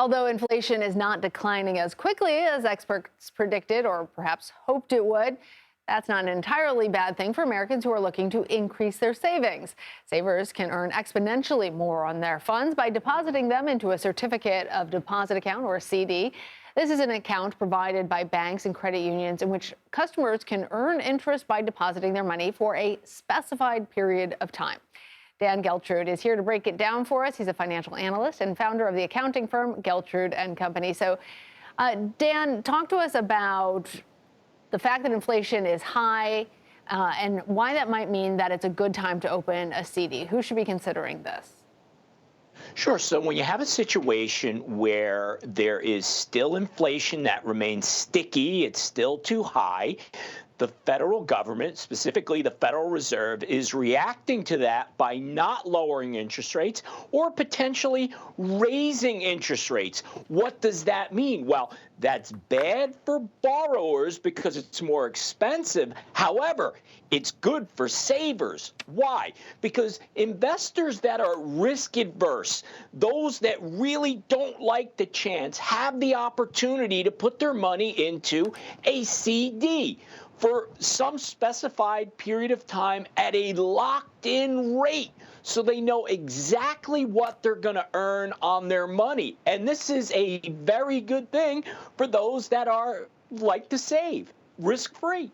Although inflation is not declining as quickly as experts predicted or perhaps hoped it would, that's not an entirely bad thing for Americans who are looking to increase their savings. Savers can earn exponentially more on their funds by depositing them into a certificate of deposit account, or a CD. This is an account provided by banks and credit unions in which customers can earn interest by depositing their money for a specified period of time. Dan Geltrude is here to break it down for us. He's a financial analyst and founder of the accounting firm Geltrude and Co. So, Dan, talk to us about the fact that inflation is high and why that might mean that it's a good time to open a CD. Who should be considering this? Sure. So when you have a situation where there is still inflation that remains sticky, it's still too high, the federal government, specifically the Federal Reserve, is reacting to that by not lowering interest rates or potentially raising interest rates. What does that mean? Well, that's bad for borrowers because it's more expensive. However, it's good for savers. Why? Because investors that are risk adverse, those that really don't like the chance, have the opportunity to put their money into a CD for some specified period of time at a locked-in rate, so they know exactly what they're going to earn on their money. And this is a very good thing for those that like to save, risk-free.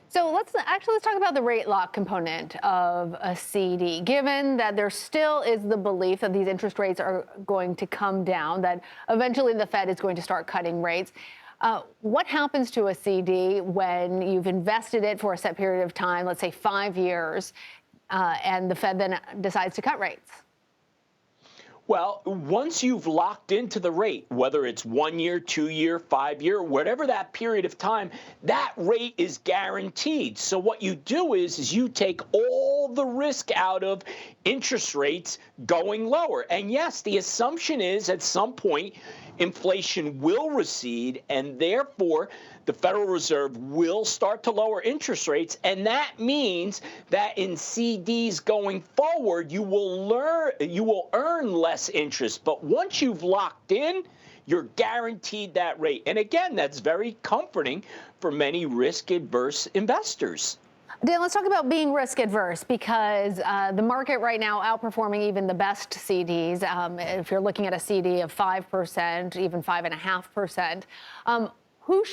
So let's talk about the rate lock component of a CD. Given that there still is the belief that these interest rates are going to come down, that eventually the Fed is going to start cutting rates, what happens to a CD when you've invested it for a set period of time, let's say 5 years, and the Fed then decides to cut rates? Well, once you've locked into the rate, whether it's 1 year, 2 year, 5 year, whatever that period of time, that rate is guaranteed. So what you do is you take all the risk out of interest rates going lower. And yes, the assumption is at some point inflation will recede, and therefore the Federal Reserve will start to lower interest rates. And that means that in CDs going forward, you will earn less interest. But once you've locked in, you're guaranteed that rate. And again, that's very comforting for many risk-adverse investors. Dan, let's talk about being risk adverse, because the market right now outperforming even the best CDs. If you're looking at a CD of 5%, even 5.5%, who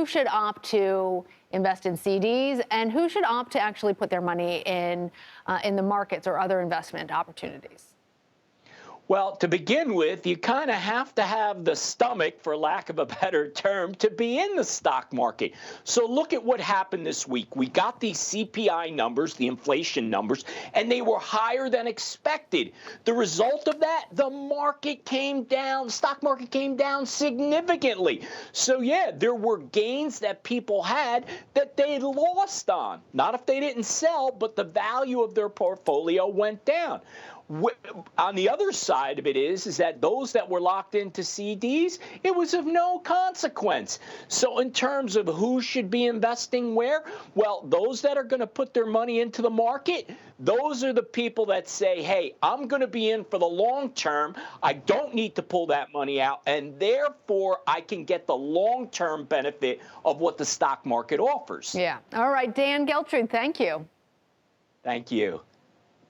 should opt to invest in CDs, and who should opt to actually put their money in the markets or other investment opportunities? Well, to begin with, you kind of have to have the stomach, for lack of a better term, to be in the stock market. So look at what happened this week. We got these CPI numbers, the inflation numbers, and they were higher than expected. The result of that, the market came down, the stock market came down significantly. So yeah, there were gains that people had that they lost on. Not if they didn't sell, but the value of their portfolio went down. On the other side of it is that those that were locked into CDs, it was of no consequence. So in terms of who should be investing where, well, those that are going to put their money into the market, those are the people that say, hey, I'm going to be in for the long term. I don't need to pull that money out, and therefore I can get the long-term benefit of what the stock market offers. Yeah. All right, Dan Geltrude, thank you. Thank you.